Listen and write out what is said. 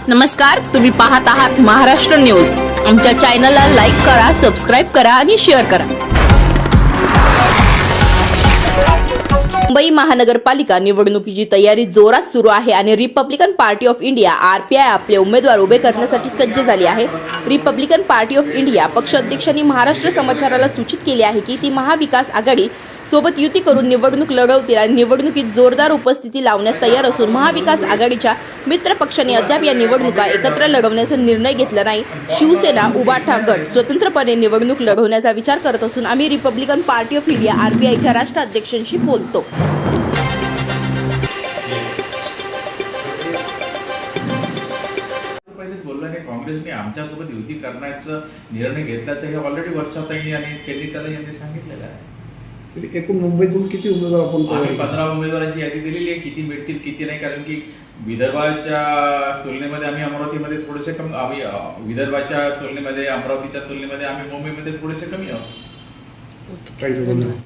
नमस्कार, तुम्ही पाहत आहात महाराष्ट्र न्यूज। आमच्या चॅनलला लाईक करा, सबस्क्राइब करा आणि शेअर करा। मुंबई महानगरपालिका निवडणुकीची तयारी जोरात सुरू आहे आणि Republican party of India RPI आपले उमेदवार उभे करण्यासाठी सज्ज झाली आहे। रिपब्लिकन पार्टी ऑफ इंडिया पक्ष अध्यक्षांनी महाराष्ट्र समाचाराला सूचित केले आहे की ती महाविकास आघाडी सोबत युती करून निवडणूक लढवतील आणि निवडणुकीत जोरदार उपस्थिती लावण्यास तयार असून महाविकास आघाडीच्या मित्र पक्षांनी अद्याप या निवडणुका एकत्र लढवण्याचा निर्णय घेतला नाही। शिवसेना उबाठा गट स्वतंत्रपणे निवडणूक लढवण्याचा विचार करत असून आम्ही रिपब्लिकन पार्टी ऑफ इंडिया आरपीआयच्या राष्ट्राध्यक्षांशी बोलतो। काँग्रेसने आमच्यासोबत युती करण्याचा निर्णय घेतल्याचं हे ऑलरेडी वर्षाताई आणि चेन्नीताला यांनी सांगितलेलं आहे। तरी एकूण मुंबईतून किती उमेदवार आपण 15 उमेदवारांची यादी दिलेली आहे। किती मिळतील किती नाही, कारण की विदर्भाच्या तुलनेमध्ये आम्ही अमरावतीमध्ये थोडेसे कमी, आम्ही विदर्भाच्या तुलनेमध्ये अमरावतीच्या तुलनेमध्ये आम्ही मुंबईमध्ये थोडेसे कमी आहोत। थँक्यू।